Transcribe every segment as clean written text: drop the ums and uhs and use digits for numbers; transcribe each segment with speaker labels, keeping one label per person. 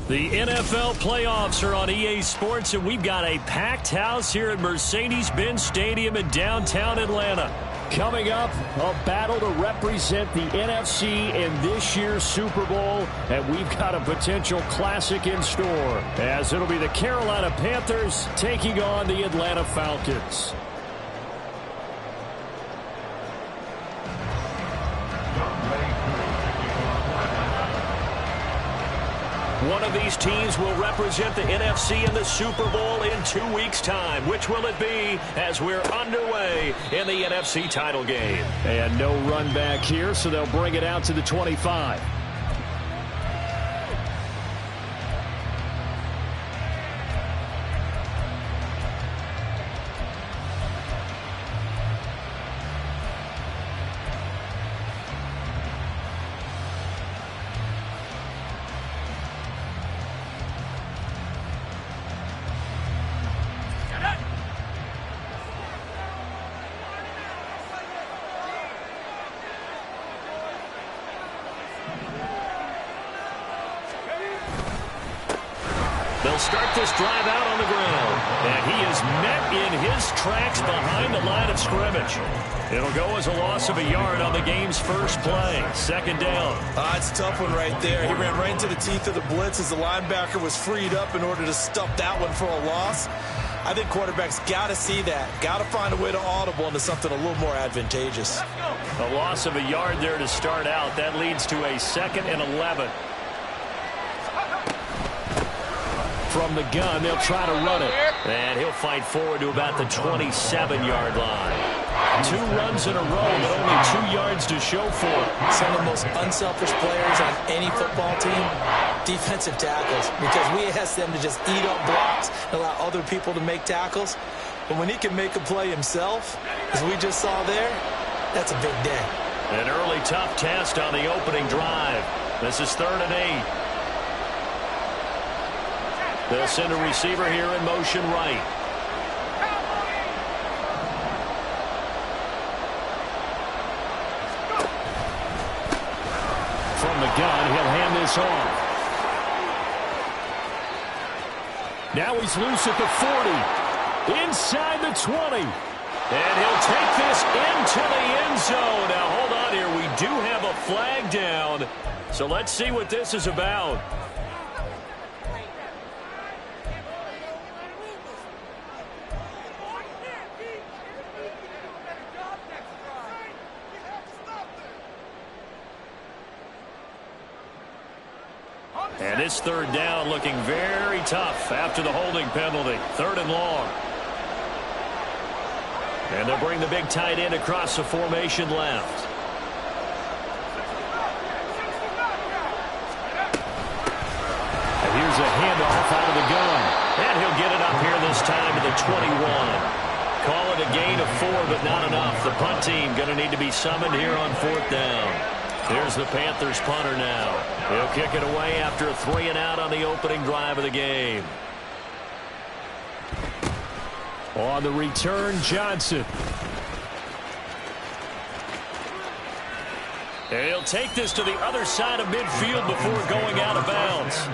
Speaker 1: The NFL playoffs are on EA Sports, and we've got a packed house here at Mercedes-Benz Stadium in downtown Atlanta. Coming up, a battle to represent the NFC in this year's Super Bowl, and we've got a potential classic in store, as it'll be the Carolina Panthers taking on the Atlanta Falcons. One of these teams will represent the NFC in the Super Bowl in 2 weeks' time. Which will it be as we're underway in the NFC title game? And no run back here, so they'll bring it out to the 25. They'll start this drive out on the ground. And he is met in his tracks behind the line of scrimmage. It'll go as a loss of a yard on the game's first play. Second down.
Speaker 2: It's a tough one right there. He ran right into the teeth of the blitz as the linebacker was freed up in order to stuff that one for a loss. I think quarterbacks got to see that. Got to find a way to audible into something a little more advantageous.
Speaker 1: A loss of a yard there to start out. That leads to a 2nd and 11. From the gun, they'll try to run it. And he'll fight forward to about the 27-yard line. 2 runs in a row, but only 2 yards to show for it.
Speaker 2: Some of the most unselfish players on any football team, defensive tackles, because we ask them to just eat up blocks and allow other people to make tackles. But when he can make a play himself, as we just saw there, that's a big day.
Speaker 1: An early tough test on the opening drive. This is 3rd and 8. They'll send a receiver here in motion right. From the gun, he'll hand this off. Now he's loose at the 40. Inside the 20. And he'll take this into the end zone. Now hold on here. We do have a flag down. So let's see what this is about. And this 3rd down looking very tough after the holding penalty. 3rd and long. And they'll bring the big tight end across the formation left. And here's a handoff out of the gun. And he'll get it up here this time to the 21. Call it a gain of 4, but not enough. The punt team going to need to be summoned here on 4th down. Here's the Panthers punter now. He'll kick it away after a 3 and out on the opening drive of the game. On the return, Johnson. And he'll take this to the other side of midfield before going out of bounds.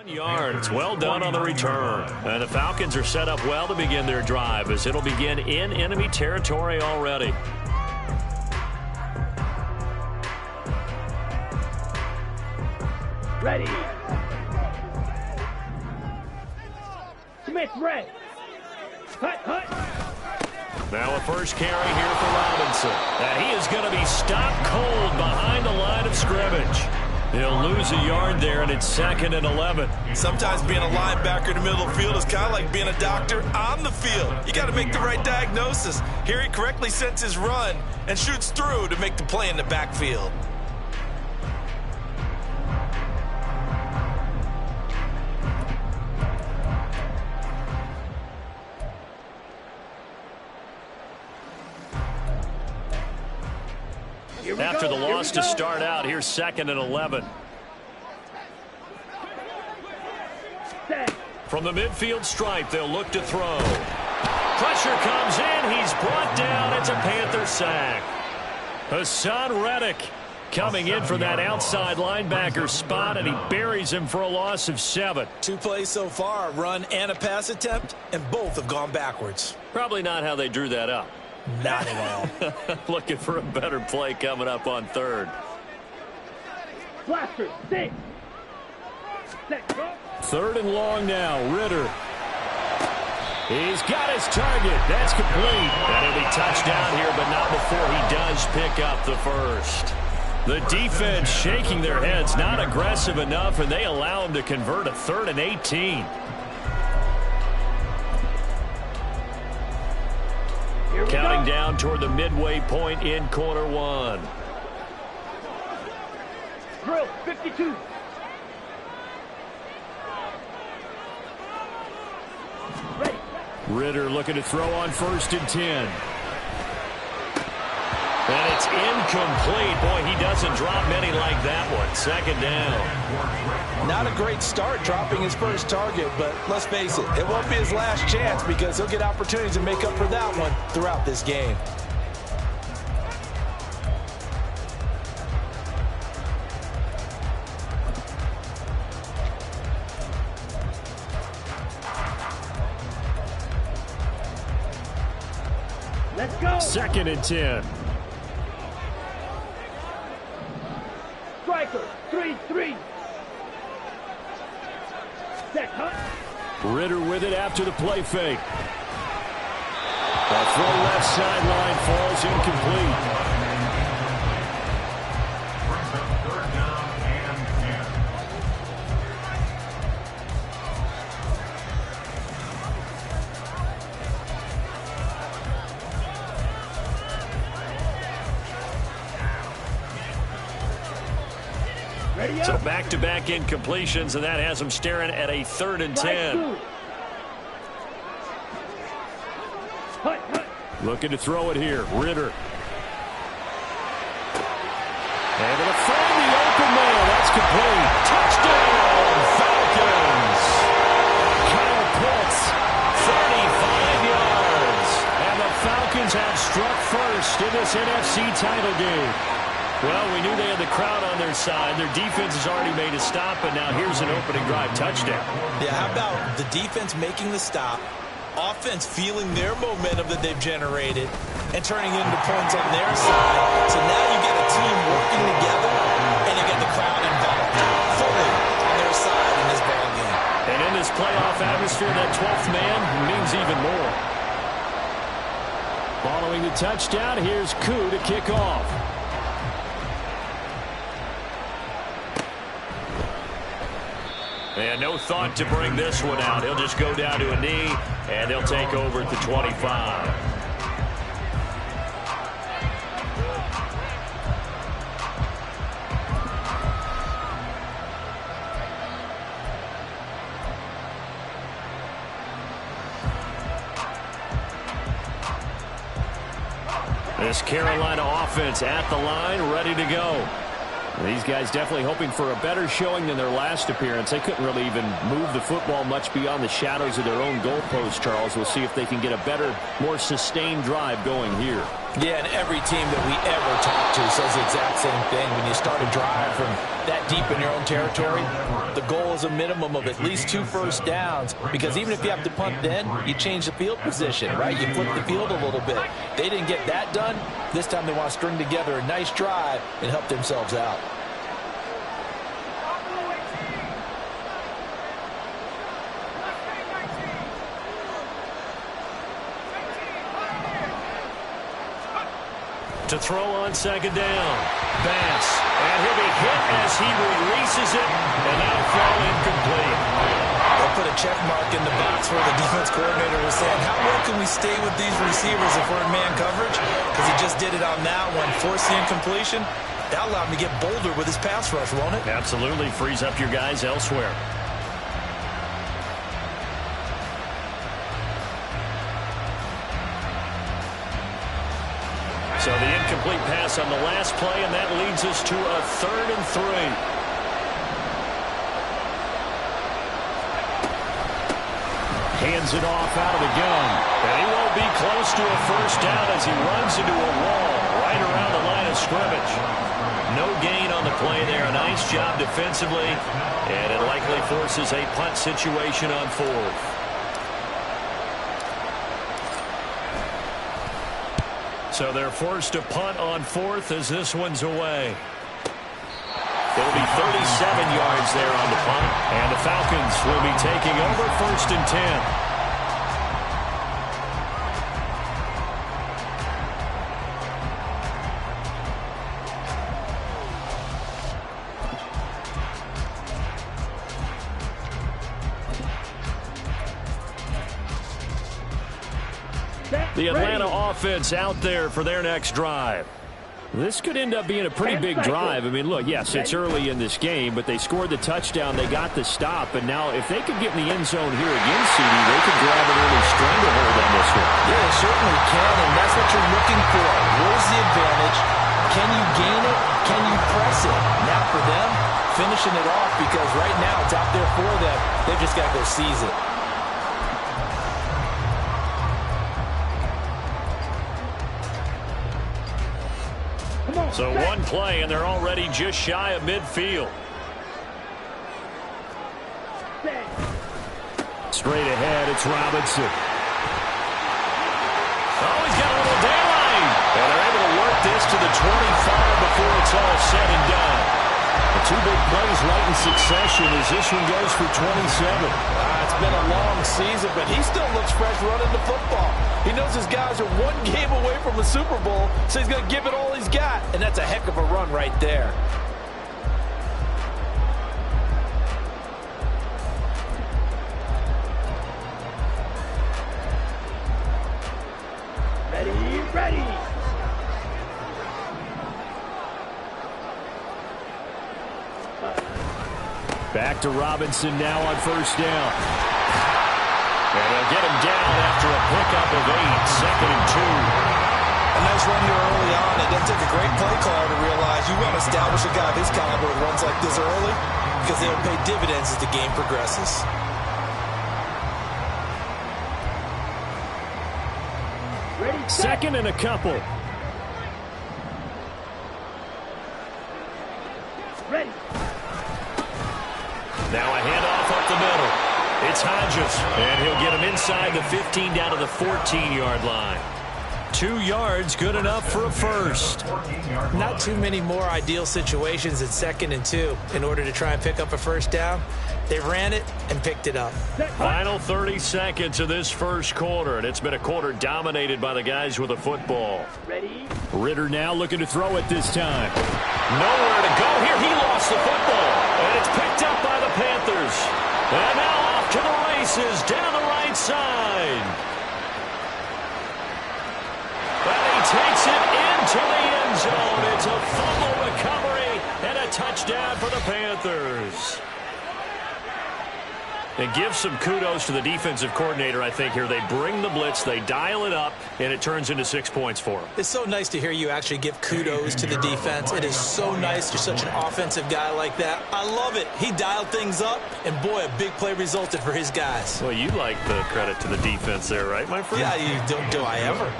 Speaker 1: Yards. Well done on the return. And the Falcons are set up well to begin their drive as it'll begin in enemy territory already.
Speaker 3: Ready. Smith, red. Hut, hut.
Speaker 1: Now a first carry here for Robinson. And he is going to be stopped cold behind the line of scrimmage. He'll lose a yard there, and it's 2nd and 11.
Speaker 2: Sometimes being a linebacker in the middle of the field is kind of like being a doctor on the field. You got to make the right diagnosis. Here he correctly sets his run and shoots through to make the play in the backfield.
Speaker 1: After the loss to start out, here's 2nd and 11. From the midfield stripe, they'll look to throw. Pressure comes in. He's brought down. It's a Panther sack. Hassan Reddick coming in for that outside linebacker spot, and he buries him for a loss of 7.
Speaker 2: 2 plays so far, a run and a pass attempt, and both have gone backwards.
Speaker 1: Probably not how they drew that up.
Speaker 2: Not at all.
Speaker 1: Looking for a better play coming up on 3rd.
Speaker 3: Blaster, 6.
Speaker 1: 3rd and long now. Ritter. He's got his target. That's complete. And he'll be touchdown here, but not before he does pick up the first. The defense shaking their heads, not aggressive enough, and they allow him to convert a 3rd and 18. Counting down toward the midway point in quarter 1.
Speaker 3: Drill, 52. Ready.
Speaker 1: Ritter looking to throw on 1st and 10. And it's incomplete. Boy, he doesn't drop many like that one. 2nd down.
Speaker 2: Not a great start dropping his first target, but let's face it, it won't be his last chance because he'll get opportunities to make up for that one throughout this game.
Speaker 3: Let's go.
Speaker 1: 2nd and 10.
Speaker 3: Striker, 3-3. Set, hut.
Speaker 1: Ritter with it after the play fake. A throw left sideline falls incomplete. So back-to-back incompletions, and that has them staring at a 3rd and 10. Looking to throw it here. Ritter. Able to find the open man. That's complete. Touchdown, Falcons. Kyle Pitts, 35 yards. And the Falcons have struck first in this NFC title game. Well, we knew they had the crowd on their side. Their defense has already made a stop, and now here's an opening drive touchdown.
Speaker 2: Yeah, how about the defense making the stop, offense feeling their momentum that they've generated, and turning it into points on their side. So now you get a team working together, and you get the crowd involved fully on their side in this ball game.
Speaker 1: And in this playoff atmosphere, that 12th man means even more. Following the touchdown, here's Koo to kick off. And no thought to bring this one out. He'll just go down to a knee, and they'll take over at the 25. This Carolina offense at the line, ready to go. These guys definitely hoping for a better showing than their last appearance. They couldn't really even move the football much beyond the shadows of their own goalpost, Charles. We'll see if they can get a better, more sustained drive going here.
Speaker 2: Yeah, and every team that we ever talk to says the exact same thing. When you start a drive from that deep in your own territory, the goal is a minimum of at least 2 first downs, because even if you have to punt then, you change the field position, right? You flip the field a little bit. They didn't get that done. This time they want to string together a nice drive and help themselves out.
Speaker 1: To throw on second down. Bass. And he'll be hit as he releases it. And that'll throw incomplete.
Speaker 2: They'll put a check mark in the box where the defense coordinator was saying, how well can we stay with these receivers if we're in man coverage? Because he just did it on that one. Forced the incompletion. That'll allow him to get bolder with his pass rush, won't it?
Speaker 1: Absolutely. Frees up your guys elsewhere. So the incomplete pass on the last play, and that leads us to a 3rd and 3. Hands it off out of the gun. And he won't be close to a first down as he runs into a wall right around the line of scrimmage. No gain on the play there. A nice job defensively, and it likely forces a punt situation on 4th. So they're forced to punt on 4th as this one's away. It'll be 37 yards there on the punt. And the Falcons will be taking over 1st and 10. The Atlanta offense out there for their next drive. This could end up being a pretty big drive. I mean, look, yes, it's early in this game, but they scored the touchdown. They got the stop. And now if they could get in the end zone here again, CD, they could grab an early stranglehold on this one.
Speaker 2: Yeah, they certainly can, and that's what you're looking for. Where's the advantage? Can you gain it? Can you press it? Now for them, finishing it off, because right now it's out there for them. They've just got to go seize it.
Speaker 1: So one play, and they're already just shy of midfield. Straight ahead, it's Robinson. Oh, he's got a little daylight. And they're able to work this to the 25 before it's all said and done. The 2 big plays right in succession as this one goes for 27.
Speaker 2: It's been a long season, but he still looks fresh running the football. He knows his guys are 1 game away from a Super Bowl, so he's going to give it all he's got. And that's a heck of a run right there.
Speaker 3: Ready.
Speaker 1: Back to Robinson now on 1st down. And they'll get him down after a pickup of 8, 2nd and 2.
Speaker 2: A nice run here early on. It doesn't take a great play caller to realize you want to establish a guy of his caliber with runs like this early, because they'll pay dividends as the game progresses.
Speaker 3: Ready,
Speaker 1: 2nd and a couple.
Speaker 3: Ready.
Speaker 1: Now a handoff up the middle. It's Hodges, and he'll get him inside the 15 down to the 14-yard line. 2 yards, good enough for a first.
Speaker 2: Not too many more ideal situations at 2nd and 2 in order to try and pick up a first down. They ran it and picked it up.
Speaker 1: Final 30 seconds of this first quarter, and it's been a quarter dominated by the guys with the football.
Speaker 3: Ready.
Speaker 1: Ritter now looking to throw it this time. Nowhere to go here. He lost the football, and it's picked up by the Panthers. And now off to the races down the right side. And he takes it into the end zone. It's a fumble recovery and a touchdown for the Panthers. And give some kudos to the defensive coordinator, I think, here. They bring the blitz, they dial it up, and it turns into 6 points for them.
Speaker 2: It's so nice to hear you actually give kudos to the defense. It is so nice. You're such an offensive guy like that. I love it. He dialed things up, and boy, a big play resulted for his guys.
Speaker 1: Well, you like the credit to the defense there, right, my friend?
Speaker 2: Yeah, do I ever?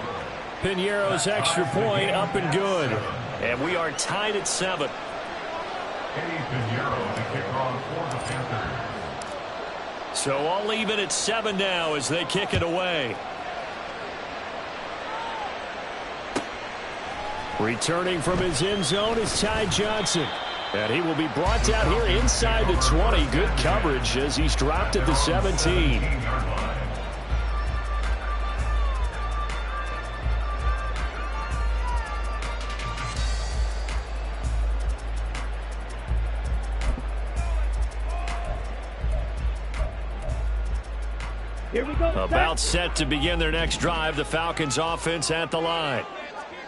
Speaker 1: Piñeiro's extra point up and good. And we are tied at 7. So all even at 7 now as they kick it away. Returning from his end zone is Ty Johnson. And he will be brought down here inside the 20. Good coverage as he's dropped at the 17.
Speaker 3: Here we go.
Speaker 1: About set to begin their next drive. The Falcons offense at the line.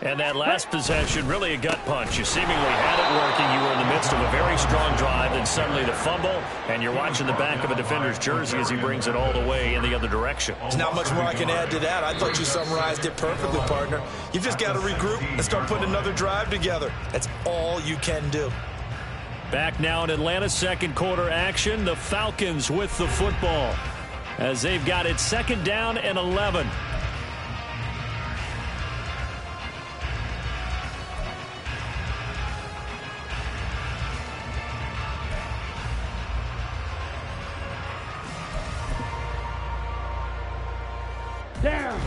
Speaker 1: And that last possession, really a gut punch. You seemingly had it working. You were in the midst of a very strong drive, then suddenly the fumble, and you're watching the back of a defender's jersey as he brings it all the way in the other direction.
Speaker 2: There's not much more I can add to that. I thought you summarized it perfectly, partner. You've just got to regroup and start putting another drive together. That's all you can do.
Speaker 1: Back now in Atlanta, second quarter action. The Falcons with the football as they've got it 2nd down and 11.
Speaker 3: Down.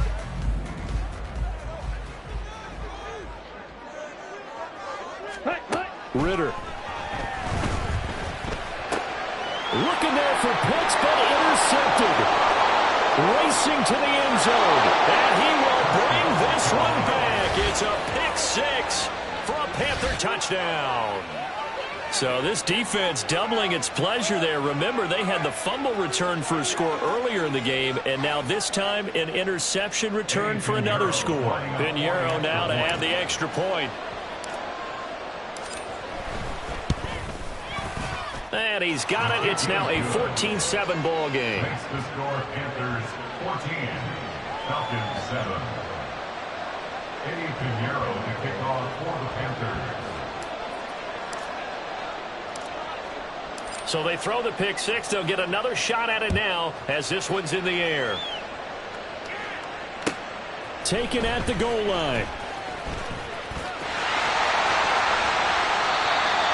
Speaker 1: Ritter. Looking there for Pitts, but intercepted. Racing to the end zone. And he will bring this one back. It's a pick 6 for a Panther touchdown. So this defense doubling its pleasure there. Remember, they had the fumble return for a score earlier in the game, and now this time an interception return for another score. Piñeiro now to add the extra point. And he's got it. It's now a 14-7 ball game.
Speaker 4: Makes the score Panthers 14, Falcons 7. Eddie Piñeiro to kick off for the Panthers.
Speaker 1: So they throw the pick 6. They'll get another shot at it now as this one's in the air. Taken at the goal line.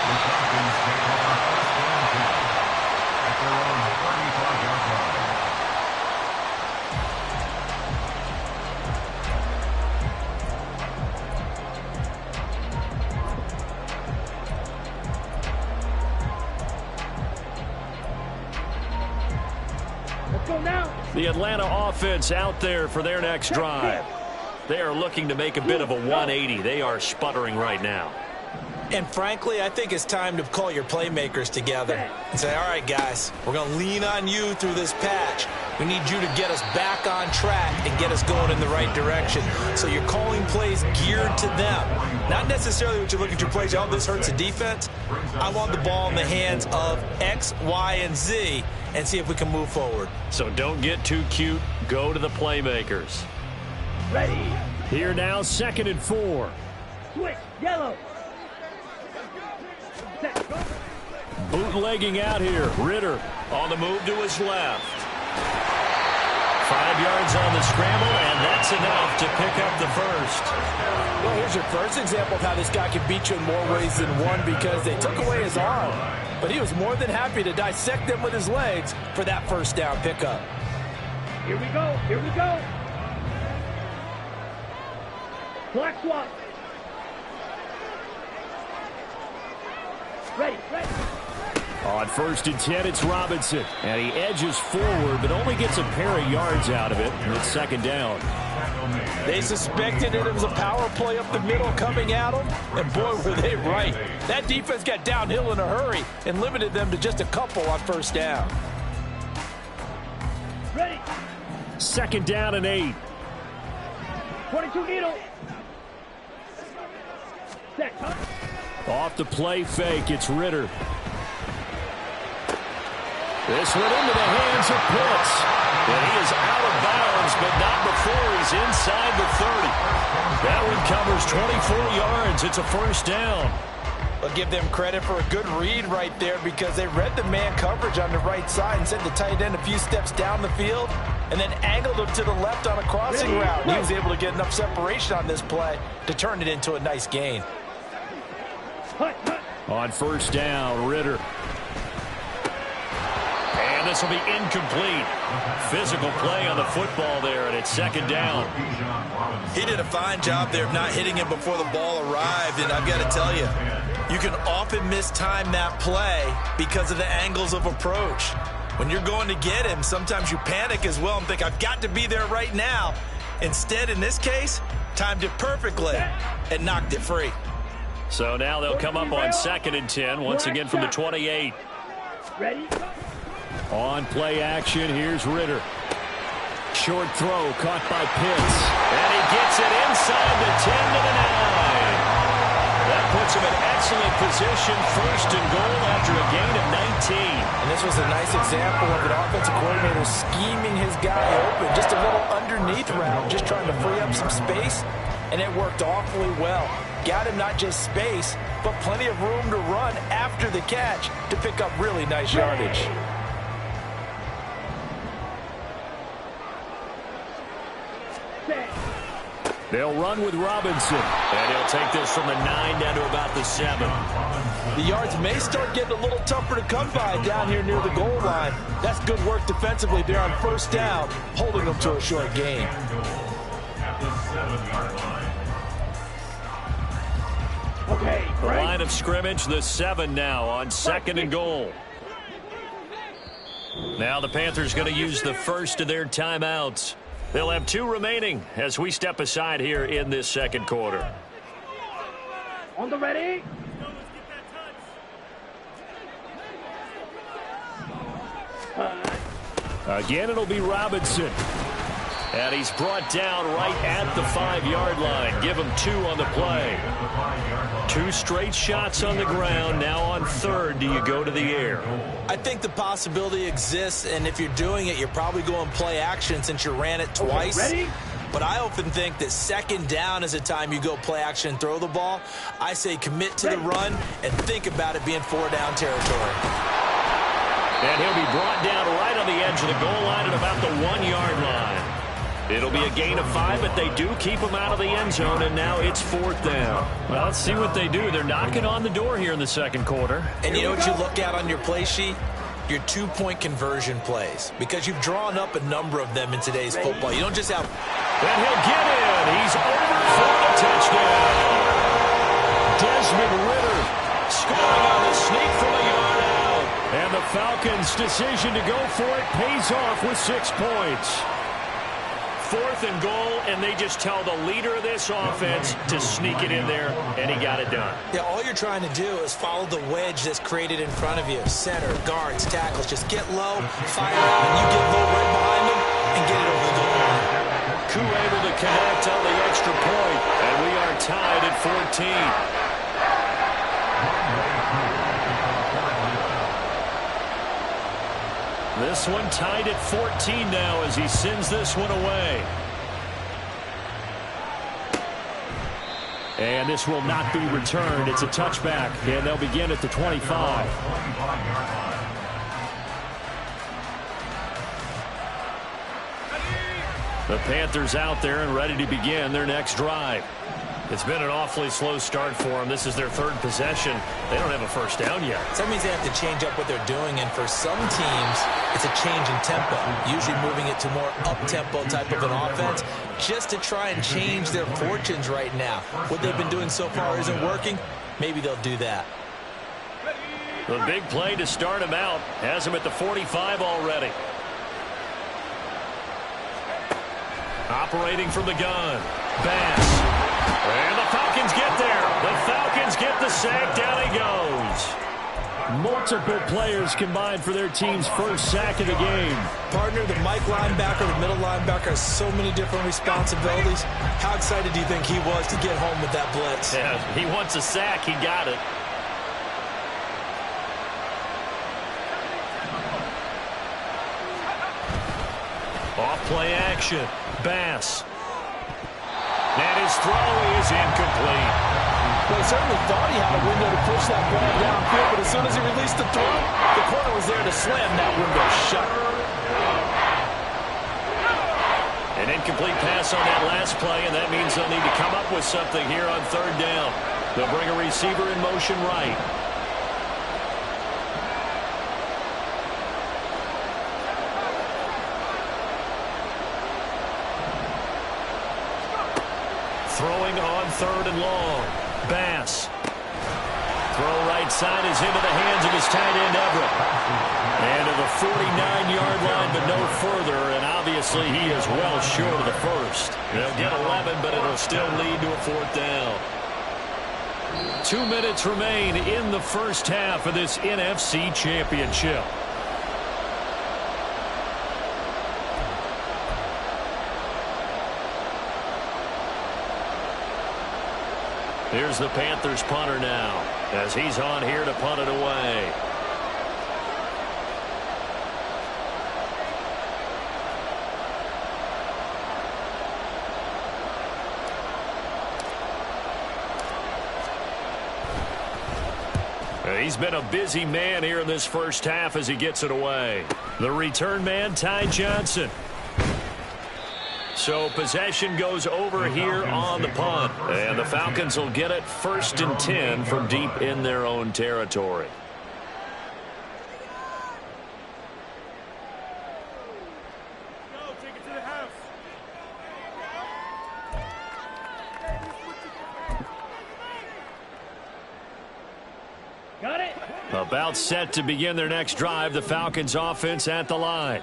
Speaker 4: The Falcons take over first down kick at their own 35-yard line.
Speaker 3: Let's go now.
Speaker 1: The Atlanta offense out there for their next drive. They are looking to make a bit of a 180. They are sputtering right now.
Speaker 2: And frankly, I think it's time to call your playmakers together and say, all right, guys, we're going to lean on you through this patch. We need you to get us back on track and get us going in the right direction. So you're calling plays geared to them. Not necessarily what you look at your plays, oh, this hurts the defense. I want the ball in the hands of X, Y, and Z and see if we can move forward.
Speaker 1: So don't get too cute. Go to the playmakers.
Speaker 3: Ready.
Speaker 1: Here now, 2nd and 4.
Speaker 3: Switch. Yellow. Set. Go.
Speaker 1: Bootlegging out here. Ritter on the move to his left. 5 yards on the scramble, and that's enough to pick up the first.
Speaker 5: Well, here's your first example of how this guy can beat you in more ways than one because they took away his arm. But he was more than happy to dissect them with his legs for that first down pickup.
Speaker 3: Here we go. Here we go. Black swap. Ready. Ready.
Speaker 1: On 1st and 10, it's Robinson. And he edges forward, but only gets a pair of yards out of it. And it's 2nd down.
Speaker 5: They suspected it was a power play up the middle coming at them. And boy, were they right. That defense got downhill in a hurry and limited them to just a couple on 1st down.
Speaker 3: Ready.
Speaker 1: 2nd down and 8.
Speaker 3: 22 needle. Set.
Speaker 1: Off the play fake, it's Ritter. This one into the hands of Pitts. And he is out of bounds, but not before he's inside the 30. That one covers 24 yards. It's a 1st down.
Speaker 5: I'll give them credit for a good read right there because they read the man coverage on the right side and sent the tight end a few steps down the field. and then angled him to the left on a crossing route. He was able to get enough separation on this play to turn it into a nice gain.
Speaker 1: On first down, Ritter. And this will be incomplete. Physical play on the football there, and it's second down.
Speaker 2: He did a fine job there of not hitting him before the ball arrived, and I've got to tell you, you can often mistime that play because of the angles of approach. When you're going to get him, sometimes you panic as well and think, I've got to be there right now. Instead, in this case, timed it perfectly and knocked it free.
Speaker 1: So now they'll come up on 2nd and 10, once again from the 28.
Speaker 3: Ready?
Speaker 1: On play action, here's Ritter. Short throw caught by Pitts. And he gets it inside the 10 to the 9. That puts him in excellent position, 1st and goal after a gain of 19.
Speaker 5: And this was a nice example of an offensive coordinator scheming his guy open. Just a little underneath route, just trying to free up some space, and it worked awfully well. Got him not just space, but plenty of room to run after the catch to pick up really nice yardage.
Speaker 1: They'll run with Robinson. And he'll take this from the 9 down to about the 7.
Speaker 5: The yards may start getting a little tougher to come by down here near the goal line. That's good work defensively there on first down, holding them to a short gain.
Speaker 3: Okay,
Speaker 1: The
Speaker 3: right.
Speaker 1: line of scrimmage, the 7 now on 2nd and goal. Now the Panthers going to use the first of their timeouts. They'll have 2 remaining as we step aside here in this second quarter.
Speaker 3: On the ready.
Speaker 1: Again, it'll be Robinson. And he's brought down right at the 5-yard line. Give him 2 on the play. 2 straight shots on the ground. Now on 3rd, do you go to the air?
Speaker 2: I think the possibility exists, and if you're doing it, you're probably going play action since you ran it twice.
Speaker 3: Okay, ready?
Speaker 2: But I often think that 2nd down is the time you go play action and throw the ball. I say commit to the run and think about it being 4-down territory.
Speaker 1: And he'll be brought down right on the edge of the goal line at about the 1-yard line. It'll be a gain of 5, but they do keep him out of the end zone, and now it's 4th down. Well, let's see what they do. They're knocking on the door here in the second quarter.
Speaker 2: And you know what you look at on your play sheet? Your 2-point conversion plays, because you've drawn up a number of them in today's football. You don't just have...
Speaker 1: And he'll get in. He's over for a touchdown. Desmond Ritter scoring on the sneak from a yard out. And the Falcons' decision to go for it pays off with 6 points. 4th and goal, and they just tell the leader of this offense to sneak it in there, and he got it done.
Speaker 2: Yeah, all you're trying to do is follow the wedge that's created in front of you. Center, guards, tackles. Just get low, fire out, and you get low right behind them and get it over the goal line.
Speaker 1: Koo able to connect on the extra point, and we are tied at 14. This one tied at 14 now as he sends this one away. And this will not be returned. It's a touchback, and they'll begin at the 25. The Panthers out there and ready to begin their next drive. It's been an awfully slow start for them. This is their 3rd possession. They don't have a first down yet.
Speaker 2: So that means they have to change up what they're doing, and for some teams, it's a change in tempo, usually moving it to more up-tempo type of an offense, just to try and change their fortunes right now. What they've been doing so far isn't working. Maybe they'll do that.
Speaker 1: The big play to start him out has him at the 45 already. Operating from the gun, Bass. And the Falcons get there. The Falcons get the sack. Down he goes. Multiple players combined for their team's first sack of the game.
Speaker 2: Partner, the Mike linebacker, the middle linebacker has so many different responsibilities. How excited do you think he was to get home with that blitz?
Speaker 1: Yeah, he wants a sack. He got it. Off play action. Bass. And his throw is incomplete.
Speaker 5: Well, he certainly thought he had a window to push that ball downfield, but as soon as he released the throw, the corner was there to slam that window shut.
Speaker 1: An incomplete pass on that last play, and that means they'll need to come up with something here on third down. They'll bring a receiver in motion right. Throwing on third and long. Bass. Throw right side is into the hands of his tight end, Everett. And to the 49-yard line, but no further. And obviously, he is well short of the first. They'll get 11, but it'll still lead to a fourth down. 2 minutes remain in the first half of this NFC Championship. Here's the Panthers punter now, as he's on here to punt it away. He's been a busy man here in this first half as he gets it away. The return man, Ty Johnson. So possession goes over here on the punt. And the Falcons will get it 1st and 10 from deep in their own territory.
Speaker 3: Got it.
Speaker 1: About set to begin their next drive, the Falcons offense at the line.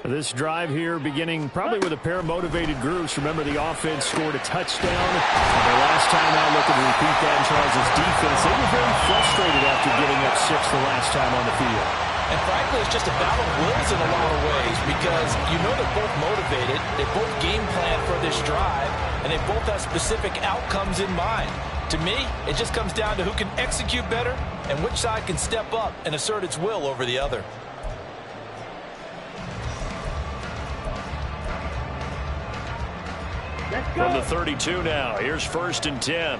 Speaker 6: This drive here beginning probably with a pair of motivated groups. Remember, the offense scored a touchdown. The last time out, looking to repeat that in Charles' defense. They were very frustrated after giving up 6 the last time on the field.
Speaker 5: And frankly, it's just a battle of wills in a lot of ways because you know they're both motivated. They both game plan for this drive, and they both have specific outcomes in mind. To me, it just comes down to who can execute better and which side can step up and assert its will over the other.
Speaker 1: From the 32 now, here's 1st and 10.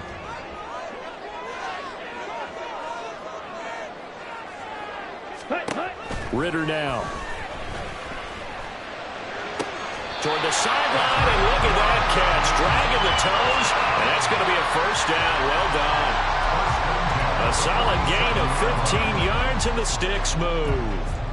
Speaker 6: Ritter now.
Speaker 1: Toward the sideline, and look at that catch. Dragging the toes, and that's going to be a 1st down. Well done. A solid gain of 15 yards, and the sticks move.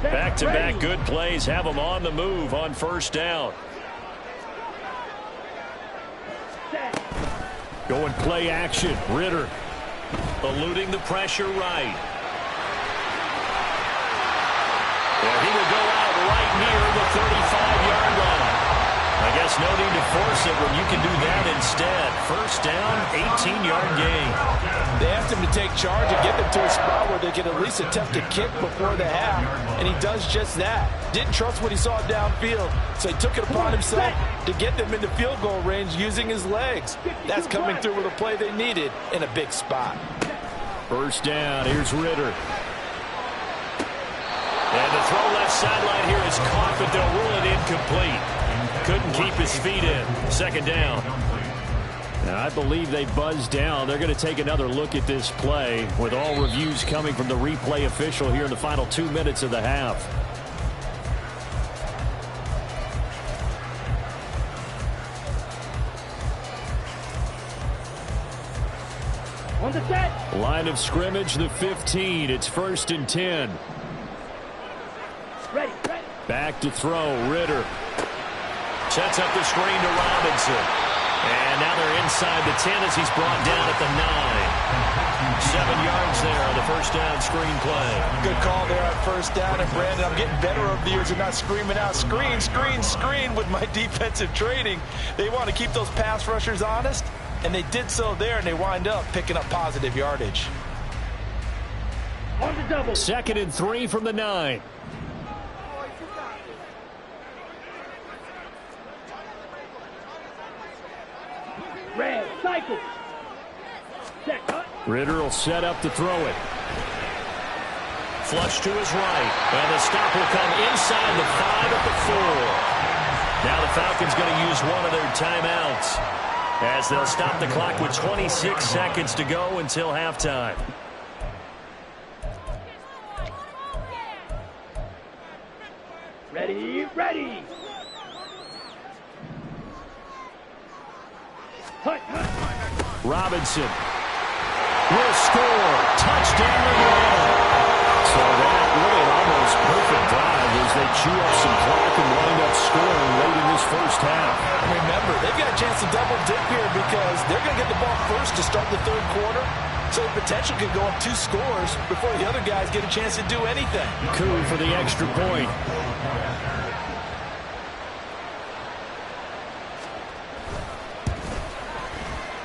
Speaker 1: Back-to-back good plays have them on the move on 1st down.
Speaker 6: Going play action. Ritter.
Speaker 1: Eluding the pressure right. Well, he will go out right near the 35-yard line. I guess no need to force it when you can do that instead. 1st down, 18-yard gain.
Speaker 5: They asked him to take charge and get them to a spot where they could at least attempt a kick before the half, and he does just that. Didn't trust what he saw downfield, so he took it upon himself to get them into field goal range using his legs. That's coming through with a play they needed in a big spot.
Speaker 6: 1st down. Here's Ritter.
Speaker 1: And the throw left sideline here is caught, but they'll rule it incomplete. Couldn't keep his feet in. 2nd down.
Speaker 6: Now, I believe they buzzed down. They're going to take another look at this play with all reviews coming from the replay official here in the final 2 minutes of the half.
Speaker 3: On the set.
Speaker 6: Line of scrimmage, the 15. It's 1st and 10.
Speaker 3: Ready.
Speaker 6: Back to throw. Ritter.
Speaker 1: Sets up the screen to Robinson. And now they're inside the 10 as he's brought down at the 9. 7 yards there on the 1st down screen play.
Speaker 5: Good call there on 1st down. And, Brandon, I'm getting better over the years and not screaming out, screen, screen, screen with my defensive training. They want to keep those pass rushers honest, and they did so there, and they wind up picking up positive yardage.
Speaker 3: On the double.
Speaker 6: 2nd and 3 from the 9.
Speaker 3: Red, cycle. Set, cut.
Speaker 6: Ritter will set up to throw it.
Speaker 1: Flush to his right. And the stop will come inside the 5 at the 4. Now the Falcons going to use one of their timeouts. as they'll stop the clock with 26 seconds to go until halftime.
Speaker 3: Ready, ready. Hut, hut.
Speaker 1: Robinson will score. Touchdown, Atlanta. So that really an almost perfect drive as they chew up some clock and wind up scoring late in this first half.
Speaker 5: Remember, they've got a chance to double dip here because they're going to get the ball first to start the third quarter. So the potential could go up 2 scores before the other guys get a chance to do anything.
Speaker 1: Coup for the extra point.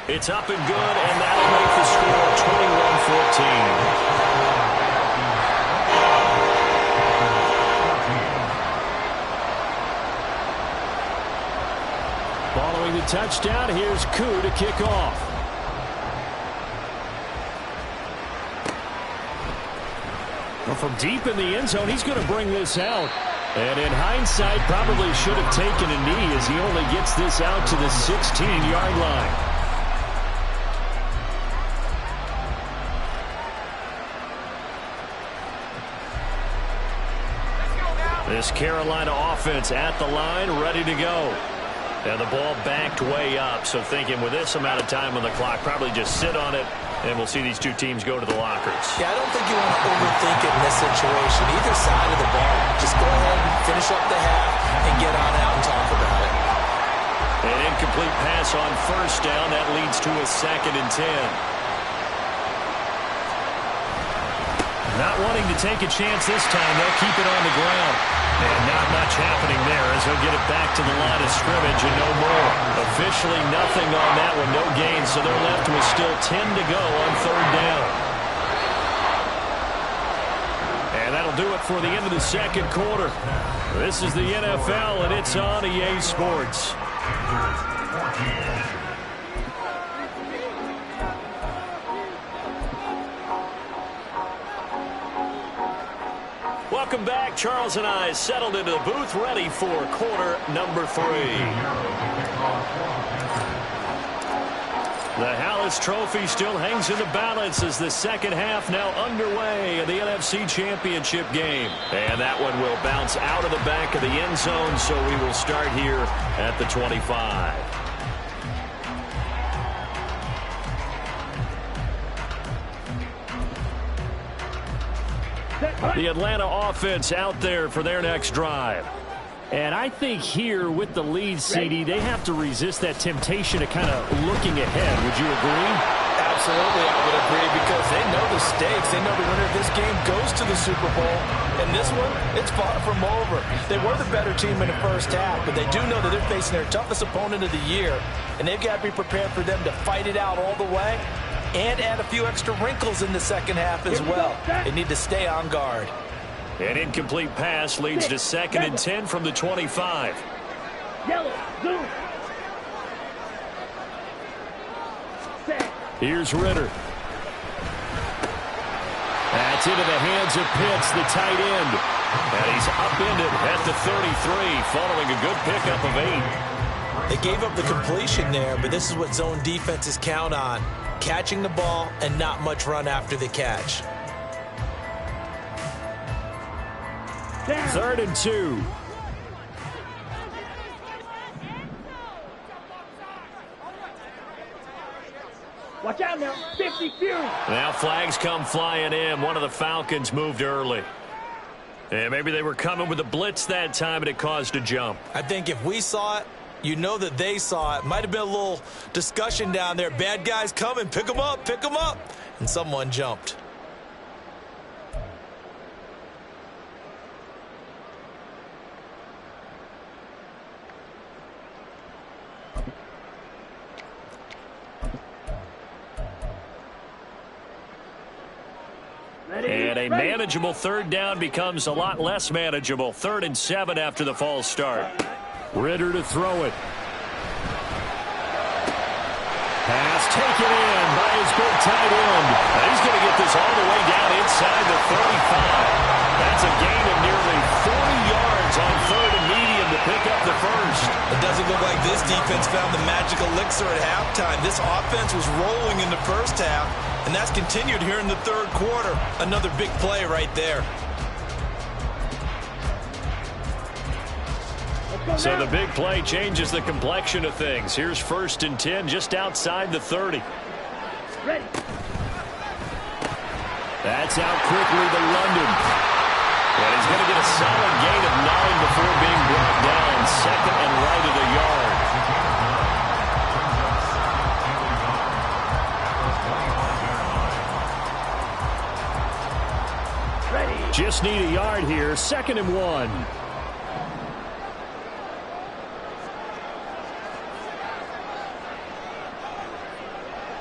Speaker 1: It's up and good, and that'll make the score 21-14. Following the touchdown, here's Coup to kick off. Well, from deep in the end zone, he's going to bring this out. And in hindsight, probably should have taken a knee as he only gets this out to the 16-yard line. This Carolina offense at the line, ready to go. And the ball backed way up, so thinking with this amount of time on the clock, probably just sit on it, and we'll see these two teams go to the lockers.
Speaker 2: Yeah, I don't think you want to overthink it in this situation. Either side of the ball, just go ahead and finish up the half and get on out and talk about it.
Speaker 1: An incomplete pass on first down. That leads to a 2nd and 10. Not wanting to take a chance this time, they'll keep it on the ground. And not much happening there as he'll get it back to the line of scrimmage and no more. Officially nothing on that one, no gain, so they're left with still 10 to go on 3rd down. And that'll do it for the end of the 2nd quarter. This is the NFL, and it's on EA Sports. Welcome back. Charles and I settled into the booth, ready for quarter number 3. The Hallis Trophy still hangs in the balance as the 2nd half now underway in the NFC Championship game. And that one will bounce out of the back of the end zone, so we will start here at the 25. The Atlanta offense out there for their next drive. And I think here with the lead, CD, they have to resist that temptation of kind of looking ahead. Would you agree?
Speaker 5: Absolutely, I would agree because they know the stakes. They know the winner of this game goes to the Super Bowl. And this one, it's far from over. They were the better team in the first half, but they do know that they're facing their toughest opponent of the year. And they've got to be prepared for them to fight it out all the way and add a few extra wrinkles in the 2nd half as well. They need to stay on guard.
Speaker 1: An incomplete pass leads to 2nd and 10 from the 25.
Speaker 3: Yellow, zoom. Set.
Speaker 1: Here's Ritter. That's into the hands of Pitts, the tight end. And he's upended at the 33, following a good pickup of 8.
Speaker 2: They gave up the completion there, but this is what zone defenses count on. Catching the ball and not much run after the catch.
Speaker 1: 3rd and 2.
Speaker 3: Watch out now. 50 Fury.
Speaker 1: Now flags come flying in. One of the Falcons moved early. And maybe they were coming with a blitz that time and it caused a jump.
Speaker 2: I think if we saw it, you know that they saw it. Might have been a little discussion down there. Bad guys coming. Pick them up. Pick them up. And someone jumped.
Speaker 1: And a manageable 3rd down becomes a lot less manageable. 3rd and 7 after the false start. Ritter to throw it. Pass taken in by his big tight end. He's going to get this all the way down inside the 35. That's a gain of nearly 40 yards on 3rd and medium to pick up the first.
Speaker 2: It doesn't look like this defense found the magic elixir at halftime. This offense was rolling in the first half, and that's continued here in the third quarter. Another big play right there.
Speaker 1: So the big play changes the complexion of things. Here's 1st and 10 just outside the 30.
Speaker 3: Ready.
Speaker 1: That's out quickly to London. And he's going to get a solid gain of 9 before being brought down. 2nd and right at a yard.
Speaker 3: Ready.
Speaker 1: Just need a yard here. 2nd and 1.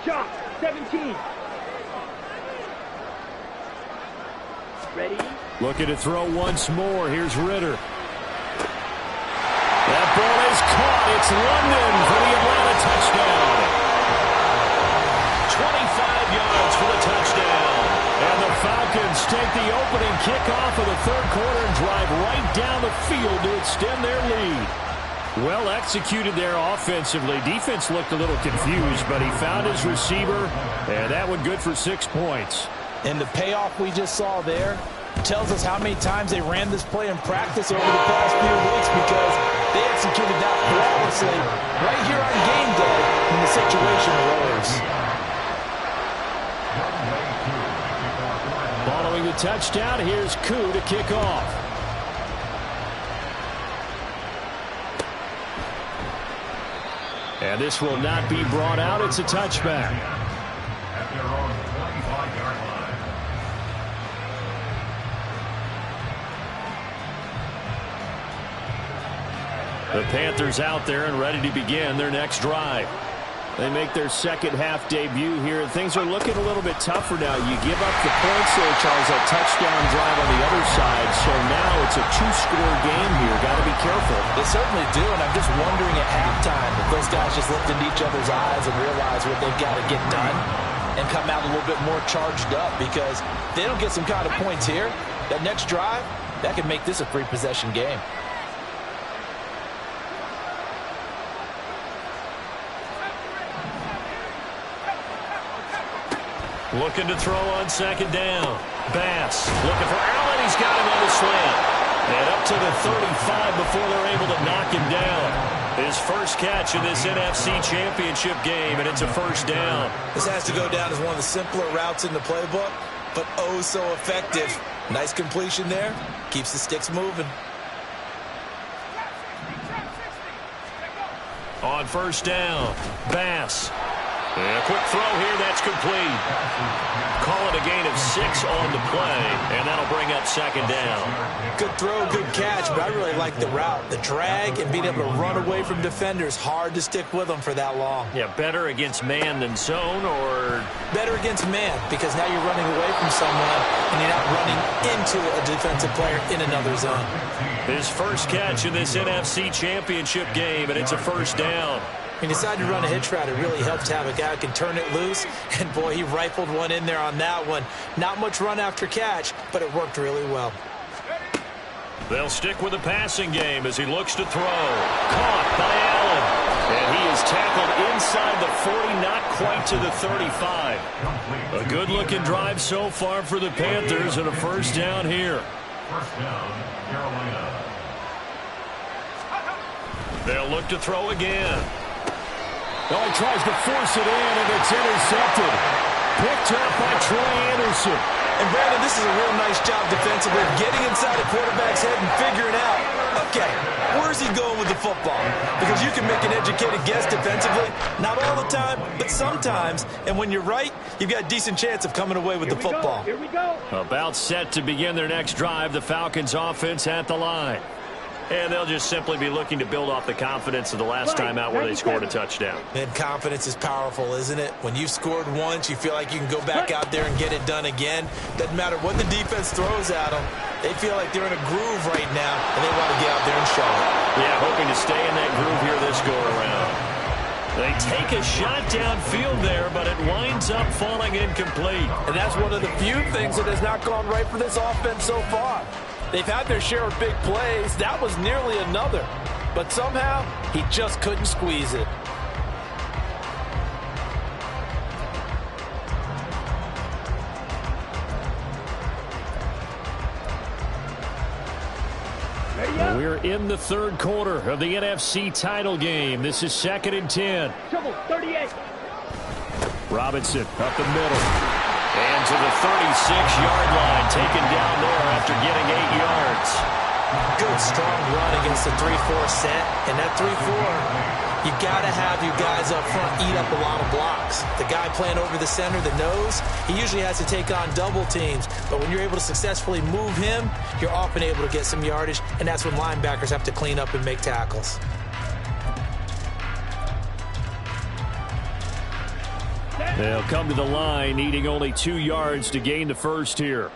Speaker 3: Shot. 17. Ready.
Speaker 1: Looking to throw once more. Here's Ritter. That ball is caught. It's London for the Atlanta touchdown. 25 yards for the touchdown. And the Falcons take the opening kickoff of the third quarter and drive right down the field to extend their lead. Well executed there offensively. Defense looked a little confused, but he found his receiver, and that one good for 6 points.
Speaker 5: And the payoff we just saw there tells us how many times they ran this play in practice over the past few weeks, because they executed that flawlessly right here on game day when the situation arose.
Speaker 1: Following the touchdown, here's Koo to kick off. And this will not be brought out. It's a touchback.
Speaker 4: At their own 25-yard line.
Speaker 1: The Panthers out there and ready to begin their next drive. They make their second half debut here. Things are looking a little bit tougher now. You give up the points there, Charles, that touchdown drive on the other side. So now it's a 2-score game here. Got to be careful.
Speaker 5: They certainly do, and I'm just wondering at halftime if those guys just looked into each other's eyes and realize what they've got to get done and come out a little bit more charged up, because if they don't get some kind of points here, that next drive, that could make this a free-possession game.
Speaker 1: Looking to throw on second down. Bass looking for Allen. He's got him on the slant. And up to the 35 before they're able to knock him down. His first catch in this NFC Championship game, and it's a first down.
Speaker 2: This has to go down as one of the simpler routes in the playbook, but oh so effective. Nice completion there. Keeps the sticks moving.
Speaker 1: On first down, Bass. And a quick throw here, that's complete. Call it a gain of 6 on the play, and that'll bring up second down.
Speaker 2: Good throw, good catch, but I really like the route. The drag and being able to run away from defenders, hard to stick with them for that long.
Speaker 1: Yeah, better against man than zone, or?
Speaker 2: Better against man, because now you're running away from someone and you're not running into a defensive player in another zone.
Speaker 1: His first catch in this NFC Championship game, and it's a first down.
Speaker 2: He decided to run a hitch route. It really helps to have a guy who can turn it loose. And, boy, he rifled one in there on that one. Not much run after catch, but it worked really well.
Speaker 1: They'll stick with the passing game as he looks to throw. Caught by Allen. And he is tackled inside the 40, not quite to the 35. A good-looking drive so far for the Panthers, and a first down here.
Speaker 4: First down, Carolina.
Speaker 1: They'll look to throw again. Oh, he tries to force it in, and it's intercepted. Picked up by Troy Anderson.
Speaker 2: And, Brandon, this is a real nice job defensively, getting inside a quarterback's head and figuring out, okay, where's he going with the football? Because you can make an educated guess defensively. Not all the time, but sometimes. And when you're right, you've got a decent chance of coming away with the football.
Speaker 3: Here we go.
Speaker 1: About set to begin their next drive, the Falcons offense at the line. And they'll just simply be looking to build off the confidence of the last time out where they scored a touchdown.
Speaker 2: And confidence is powerful, isn't it? When you've scored once, you feel like you can go back out there and get it done again. Doesn't matter what the defense throws at them. They feel like they're in a groove right now, and they want to get out there and show it.
Speaker 1: Yeah, hoping to stay in that groove here this go-around. They take a shot downfield there, but it winds up falling incomplete.
Speaker 5: And that's one of the few things that has not gone right for this offense so far. They've had their share of big plays. That was nearly another. but somehow he just couldn't squeeze it.
Speaker 1: We're in the third quarter of the NFC title game. This is 2nd and 10.
Speaker 3: Trouble, 38.
Speaker 1: Robinson up the middle. And to the 36-yard line. Taken down there after getting 8 yards.
Speaker 2: Good, strong run against the 3-4 set. And that 3-4, you got to have your guys up front eat up a lot of blocks. The guy playing over the center, the nose, he usually has to take on double teams. But when you're able to successfully move him, you're often able to get some yardage. And that's when linebackers have to clean up and make tackles.
Speaker 1: They'll come to the line, needing only 2 yards to gain the first here.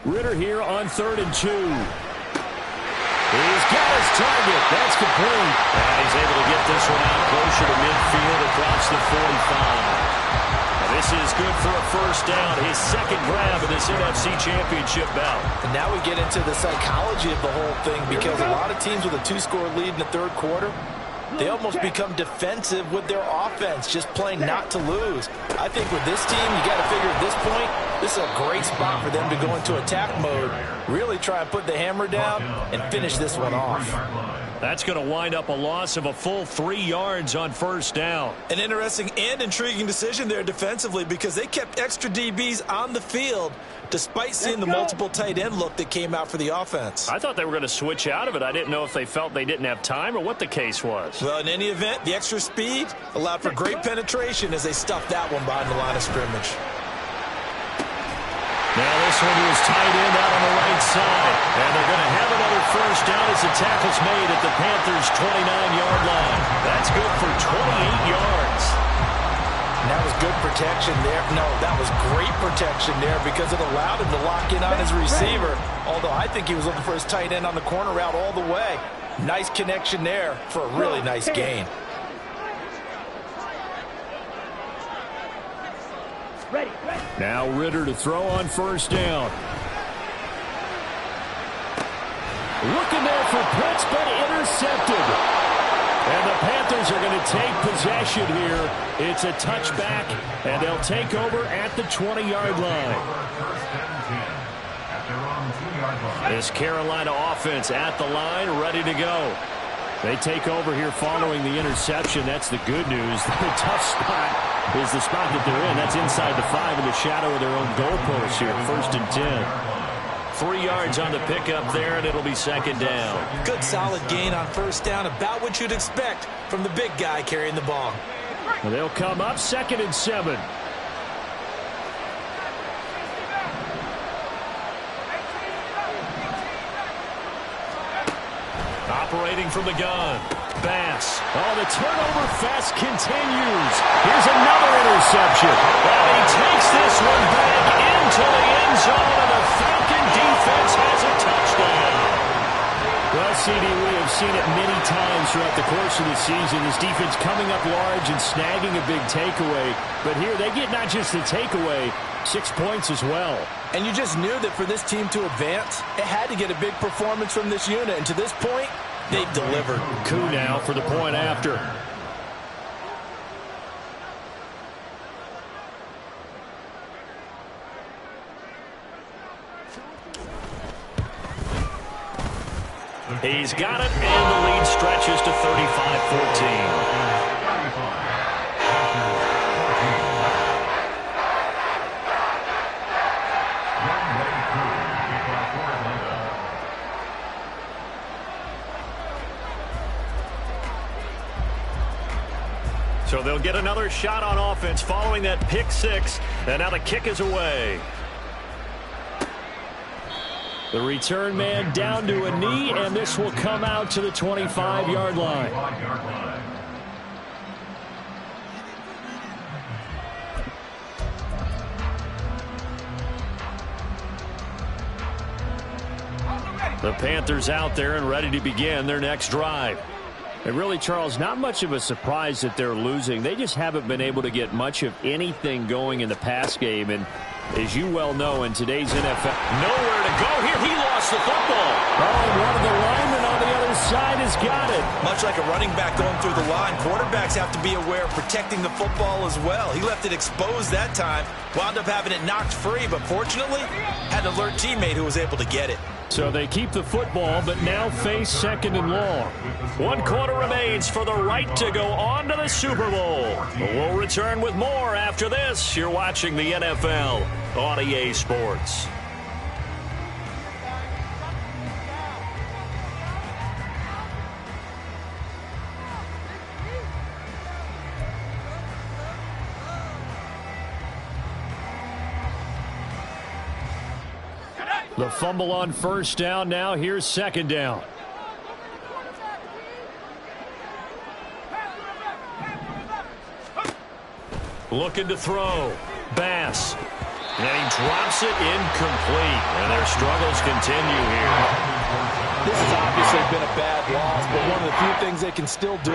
Speaker 1: Ritter here on 3rd and 2. He's got his target. That's complete. And he's able to get this one out closer to midfield across the 45. And this is good for a first down. His second grab of this NFC Championship bout.
Speaker 5: And now we get into the psychology of the whole thing, because a lot of teams with a 2-score lead in the third quarter, they almost become defensive with their offense, just playing not to lose. I think with this team, you got to figure at this point, this is a great spot for them to go into attack mode, really try and put the hammer down and finish this one off.
Speaker 1: That's going to wind up a loss of a full 3 yards on first down.
Speaker 2: An interesting and intriguing decision there defensively, because they kept extra DBs on the field despite seeing the multiple tight end look that came out for the offense.
Speaker 1: I thought they were going to switch out of it. I didn't know if they felt they didn't have time or what the case was.
Speaker 2: Well, in any event, the extra speed allowed for great penetration as they stuffed that one behind the line of scrimmage.
Speaker 1: Now this one was tight end out on the right side. And they're going to have another first down as the tackle's made at the Panthers' 29-yard line. That's good for 28 yards.
Speaker 5: And that was good protection there. No, that was great protection there, because it allowed him to lock in on his receiver. Although I think he was looking for his tight end on the corner route all the way. Nice connection there for a really nice gain.
Speaker 3: Ready.
Speaker 1: Now Ritter to throw on first down. Looking there for Pitts, but intercepted. And the Panthers are going to take possession here. It's a touchback, and they'll take over at the 20-yard line. This Carolina offense at the line, ready to go. They take over here following the interception. That's the good news. The tough spot is the spot that they're in. That's inside the 5 in the shadow of their own goalpost here. 1st and 10. 3 yards on the pickup there, and it'll be second down.
Speaker 2: Good solid gain on first down, about what you'd expect from the big guy carrying the ball.
Speaker 1: And they'll come up 2nd and 7. Operating from the gun. Bass. Oh, the turnover fest continues. Here's another interception. And he takes this one back into the end zone, and the Falcon defense has a touchdown. Well, CD, we have seen it many times throughout the course of the season. This defense coming up large and snagging a big takeaway. But here they get not just the takeaway, 6 points as well.
Speaker 5: And you just knew that for this team to advance, it had to get a big performance from this unit. And to this point, they've delivered.
Speaker 1: Coup now for the point after. He's got it, and the lead stretches to 35-14. So they'll get another shot on offense following that pick six, and now the kick is away. The return man down to a knee, and this will come out to the 25-yard line. The Panthers out there and ready to begin their next drive. And really, Charles, not much of a surprise that they're losing. They just haven't been able to get much of anything going in the pass game. And as you well know, in today's NFL, nowhere to go here. He lost the football. Oh, one of the linemen side has got it.
Speaker 5: Much like a running back going through the line, quarterbacks have to be aware of protecting the football as well. He left it exposed that time, wound up having it knocked free, but fortunately had an alert teammate who was able to get it.
Speaker 1: So they keep the football, but now face 2nd and long. 1 quarter remains for the right to go on to the Super Bowl. We'll return with more after this. You're watching the NFL on EA Sports. The fumble on 1st down. Now here's 2nd down. Looking to throw. Bass. And he drops it incomplete. And their struggles continue here.
Speaker 5: This has obviously been a bad loss, but one of the few things they can still do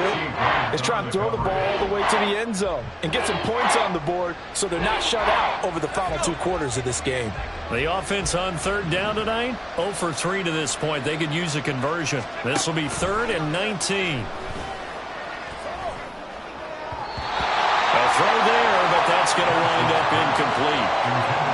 Speaker 5: is try and throw the ball all the way to the end zone and get some points on the board so they're not shut out over the final 2 quarters of this game.
Speaker 1: The offense on 3rd down tonight, 0 for 3 to this point. They could use a conversion. This will be 3rd and 19. A throw there, but that's going to wind up incomplete.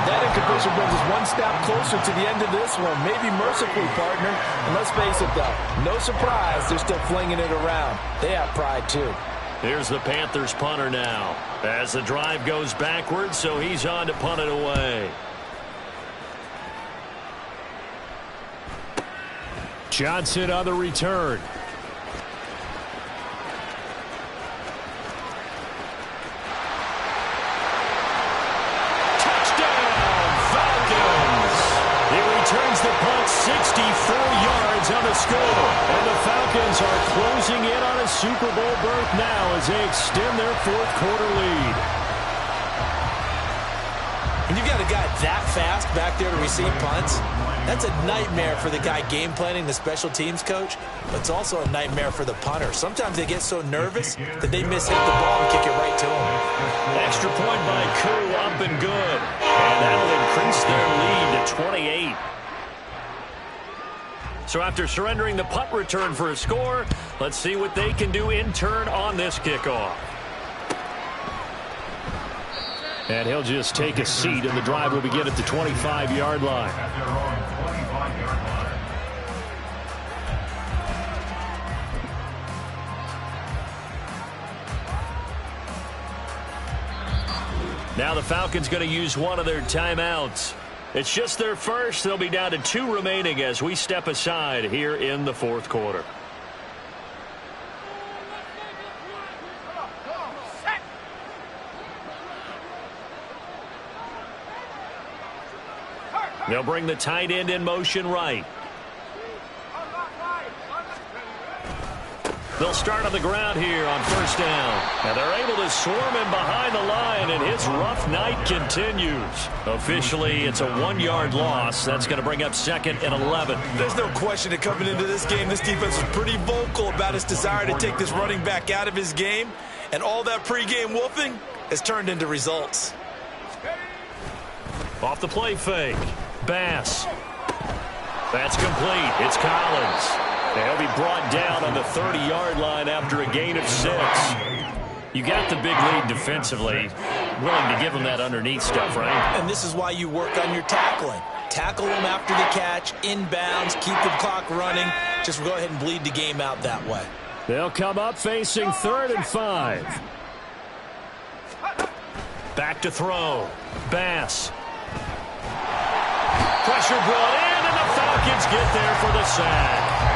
Speaker 5: That incompletion brings us 1 step closer to the end of this one. Maybe mercifully, partner. And let's face it, though, no surprise they're still flinging it around. They have pride, too.
Speaker 1: Here's the Panthers punter now. As the drive goes backwards, so he's on to punt it away. Johnson on the return. Touchdown, Falcons! He returns the punt 64 yards on the score. And the Falcons are closing in on a Super Bowl berth now as they extend their 4th quarter lead.
Speaker 2: When you've got a guy that fast back there to receive punts, that's a nightmare for the guy game planning, the special teams coach, but it's also a nightmare for the punter. Sometimes they get so nervous that they mishit the ball and kick it right to him.
Speaker 1: Extra point by Koo, up and good. And that'll increase their lead to 28. So after surrendering the punt return for a score, let's see what they can do in turn on this kickoff. And he'll just take a seat, and the drive will begin at the 25-yard line. Now the Falcons going to use one of their timeouts. It's just their first. They'll be down to 2 remaining as we step aside here in the 4th quarter. They'll bring the tight end in motion right. They'll start on the ground here on 1st down. And they're able to swarm him behind the line, and his rough night continues. Officially, it's a 1-yard loss. That's going to bring up 2nd and 11.
Speaker 5: There's no question that coming into this game, this defense was pretty vocal about its desire to take this running back out of his game. And all that pregame wolfing has turned into results.
Speaker 1: Off the play fake. Bass. That's complete. It's Collins. They'll be brought down on the 30-yard line after a gain of 6. You got the big lead defensively. Willing to give them that underneath stuff, right?
Speaker 2: And this is why you work on your tackling. Tackle them after the catch, inbounds, keep the clock running. Just go ahead and bleed the game out that way.
Speaker 1: They'll come up facing 3rd and 5. Back to throw. Bass. Pressure brought in, and the Falcons get there for the sack.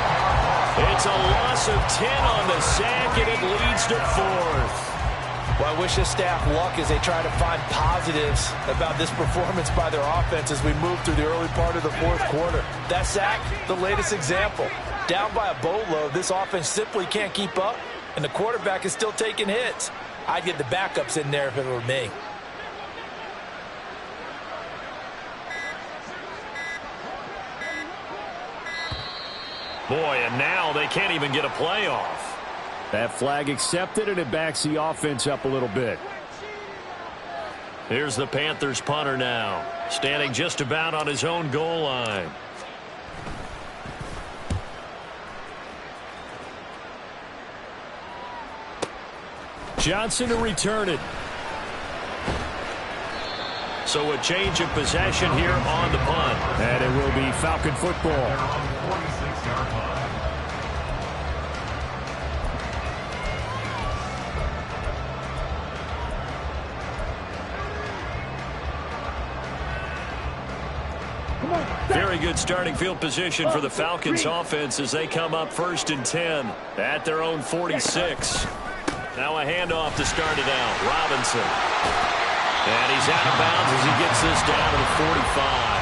Speaker 1: It's a loss of 10 on the sack, and it leads to 4th.
Speaker 5: Well, I wish this staff luck as they try to find positives about this performance by their offense as we move through the early part of the 4th quarter. That sack, the latest example. Down by a boatload, this offense simply can't keep up, and the quarterback is still taking hits. I'd get the backups in there if it were me.
Speaker 1: Boy, and now they can't even get a playoff. That flag accepted, and it backs the offense up a little bit. Here's the Panthers punter now, standing just about on his own goal line. Johnson to return it. So a change of possession here on the punt.
Speaker 6: And it will be Falcon football.
Speaker 4: They're on the 46-yard line.
Speaker 1: Very good starting field position for the Falcons offense as they come up 1st and 10 at their own 46. Now a handoff to start it out. Robinson. And he's out of bounds as he gets this down to the 45.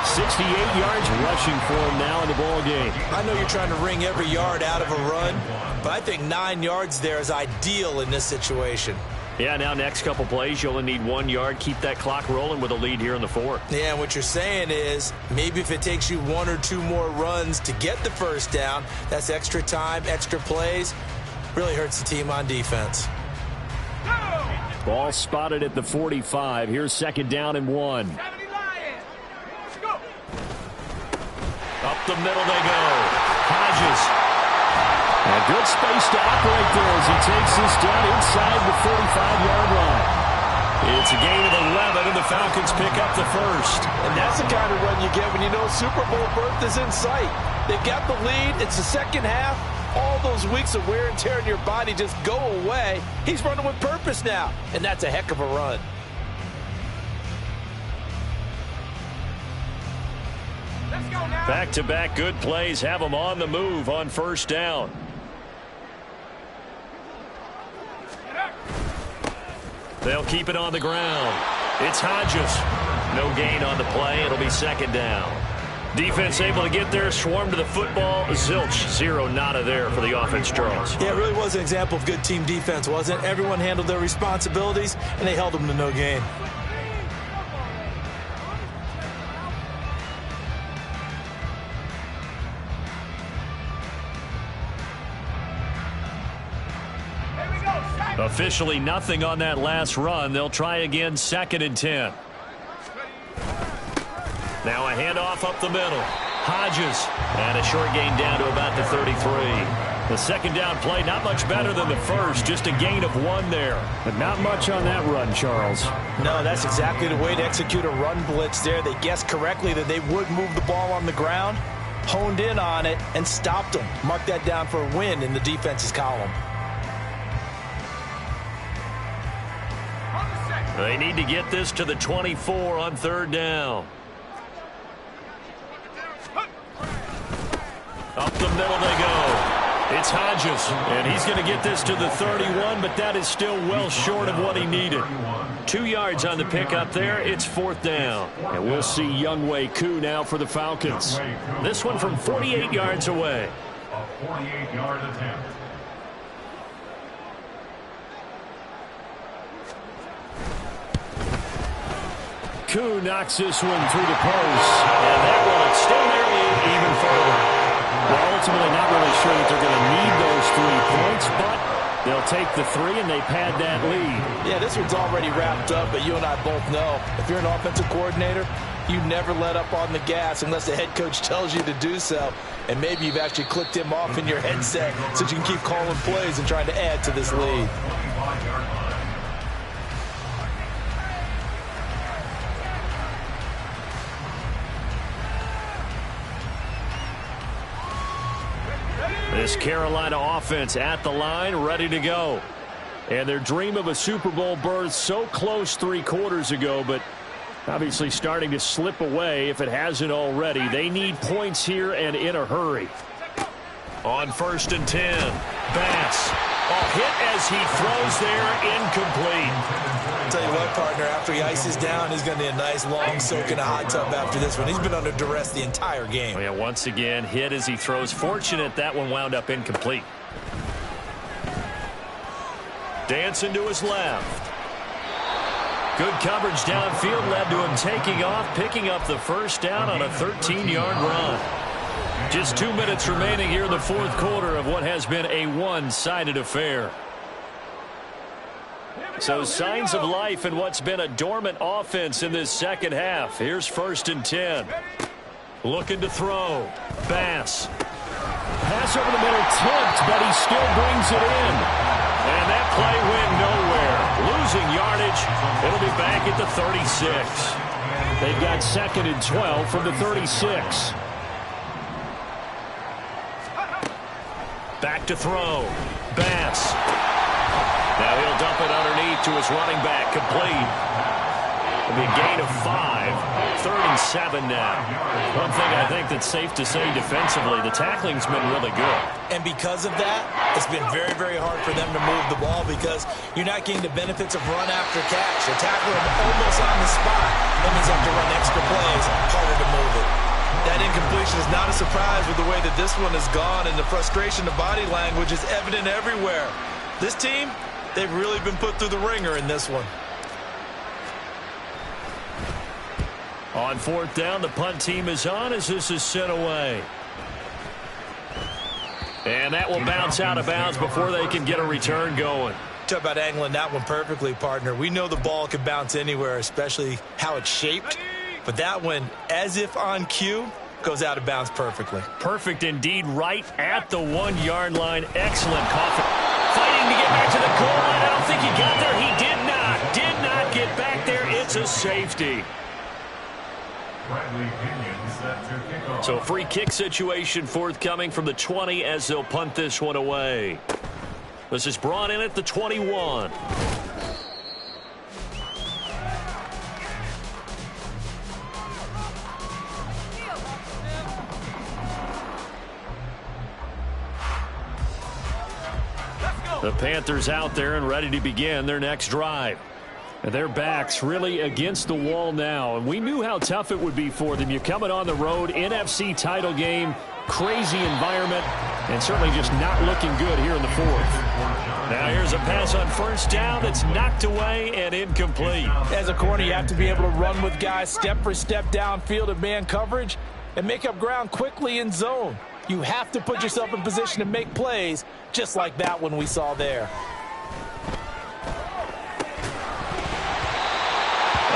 Speaker 6: 68 yards rushing for him now in the ball game.
Speaker 2: I know you're trying to wring every yard out of a run, but I think 9 yards there is ideal in this situation.
Speaker 1: Yeah, now next couple plays, you only need 1 yard. Keep that clock rolling with a lead here in the 4th.
Speaker 2: Yeah, and what you're saying is maybe if it takes you 1 or 2 more runs to get the first down, that's extra time, extra plays. Really hurts the team on defense.
Speaker 6: Ball spotted at the 45. Here's 2nd down and 1.
Speaker 1: Up the middle they go. Hodges. And good space to operate there as he takes this down inside the 45-yard line. It's a gain of 11, and the Falcons pick up the first.
Speaker 5: And that's the kind of run you get when you know Super Bowl berth is in sight. They've got the lead. It's the second half. All those weeks of wear and tear in your body just go away. He's running with purpose now, and that's a heck of a run.
Speaker 1: Back-to-back good plays have them on the move on 1st down. They'll keep it on the ground. It's Hodges. No gain on the play. It'll be 2nd down. Defense able to get there, swarm to the football. Zilch, 0 nada there for the offense, Charles.
Speaker 2: Yeah, it really was an example of good team defense, wasn't it? Everyone handled their responsibilities, and they held them to no gain.
Speaker 1: Officially nothing on that last run. They'll try again 2nd and 10. Now a handoff up the middle. Hodges. And a short gain down to about the 33. The 2nd down play not much better than the first. Just a gain of 1 there.
Speaker 6: But not much on that run, Charles.
Speaker 5: No, that's exactly the way to execute a run blitz there. They guessed correctly that they would move the ball on the ground, honed in on it, and stopped them. Mark that down for a win in the defense's column.
Speaker 1: They need to get this to the 24 on 3rd down. Up the middle they go. It's Hodges, and he's going to get this to the 31, but that is still well short of what he needed. 2 yards on the pickup there. It's 4th down.
Speaker 6: And we'll see Younghoe Koo now for the Falcons.
Speaker 1: This one from 48 yards away.
Speaker 4: A 48-yard attempt.
Speaker 6: Koo knocks this one through the post.
Speaker 1: And that one extend their lead even further.
Speaker 6: Well, ultimately not really sure that they're going to need those 3 points, but they'll take the 3 and they pad that lead.
Speaker 5: Yeah, this one's already wrapped up, but you and I both know if you're an offensive coordinator, you never let up on the gas unless the head coach tells you to do so. And maybe you've actually clicked him off in your headset so you can keep calling plays and trying to add to this lead.
Speaker 1: This Carolina offense at the line, ready to go. And their dream of a Super Bowl berth so close 3 quarters ago, but obviously starting to slip away if it hasn't already. They need points here and in a hurry. On 1st and 10, Bass. Hit as he throws there, incomplete.
Speaker 2: I'll tell you what, partner, after he ices down, he's going to need a nice long soak in a hot tub after this one. He's been under duress the entire game.
Speaker 1: Oh, yeah, once again, hit as he throws. Fortunate that one wound up incomplete. Dancing to his left. Good coverage downfield led to him taking off, picking up the 1st down on a 13-yard run. Just 2 minutes remaining here in the 4th quarter of what has been a one-sided affair. So signs of life in what's been a dormant offense in this 2nd half. Here's 1st and 10. Looking to throw. Bass.
Speaker 6: Pass over the middle, tipped, but he still brings it in.
Speaker 1: And that play went nowhere. Losing yardage. It'll be back at the 36.
Speaker 6: They've got 2nd and 12 from the 36.
Speaker 1: Back to throw. Bass. Now he'll dump it underneath to his running back. Complete. It'll be a gain of 5. 3rd and 7 now. One thing I think that's safe to say defensively, the tackling's been really good.
Speaker 2: And because of that, it's been very, very hard for them to move the ball because you're not getting the benefits of run after catch. They tackle him almost on the spot. That means they have to run extra plays, harder to move it. That incompletion is not a surprise with the way that this one has gone, and the frustration of body language is evident everywhere. This team, they've really been put through the ringer in this one.
Speaker 1: On 4th down, the punt team is on as this is sent away. And that will bounce out of bounds before they can get a return going.
Speaker 2: Talk about angling that one perfectly, partner. We know the ball can bounce anywhere, especially how it's shaped. But that one, as if on cue, goes out of bounds perfectly.
Speaker 1: Perfect indeed, right at the 1-yard line. Excellent coffin. Fighting to get back to the goal line. I don't think he got there. He did not get back there. It's a safety. So free kick situation forthcoming from the 20 as they'll punt this one away. This is brought in at the 21. The Panthers out there and ready to begin their next drive. And their backs really against the wall now. And we knew how tough it would be for them. You're coming on the road, NFC title game, crazy environment, and certainly just not looking good here in the 4th. Now here's a pass on 1st down that's knocked away and incomplete.
Speaker 5: As a corner, you have to be able to run with guys step for step downfield in man coverage and make up ground quickly in zone. You have to put yourself in position to make plays, just like that one we saw there.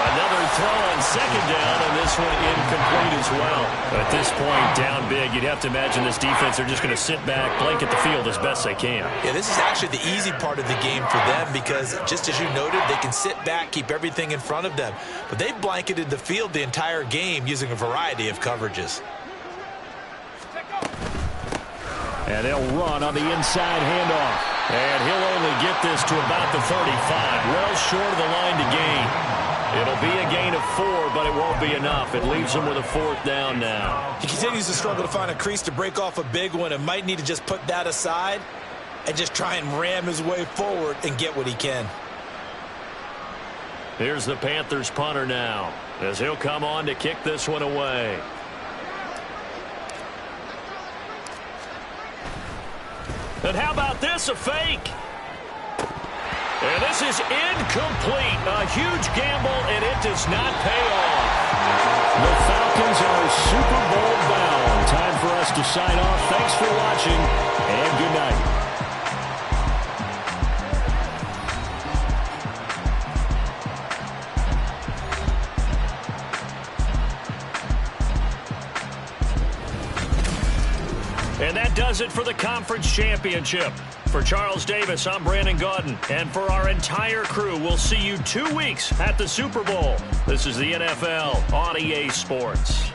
Speaker 1: Another throw on 2nd down, and this one incomplete as well. At this point, down big, you'd have to imagine this defense are just going to sit back, blanket the field as best they can.
Speaker 2: Yeah, this is actually the easy part of the game for them because, just as you noted, they can sit back, keep everything in front of them. But they've blanketed the field the entire game using a variety of coverages.
Speaker 6: And they'll run on the inside handoff.
Speaker 1: And he'll only get this to about the 35, well short of the line to gain. It'll be a gain of 4, but it won't be enough. It leaves him with a 4th down now.
Speaker 2: He continues to struggle to find a crease to break off a big one and might need to just put that aside and just try and ram his way forward and get what he can.
Speaker 1: Here's the Panthers punter now as he'll come on to kick this one away. And how about this, a fake? And this is incomplete. A huge gamble, and it does not pay off.
Speaker 6: The Falcons are Super Bowl bound. Time for us to sign off. Thanks for watching, and good night.
Speaker 1: And that does it for the conference championship. For Charles Davis, I'm Brandon Gaudin. And for our entire crew, we'll see you 2 weeks at the Super Bowl. This is the NFL on EA Sports.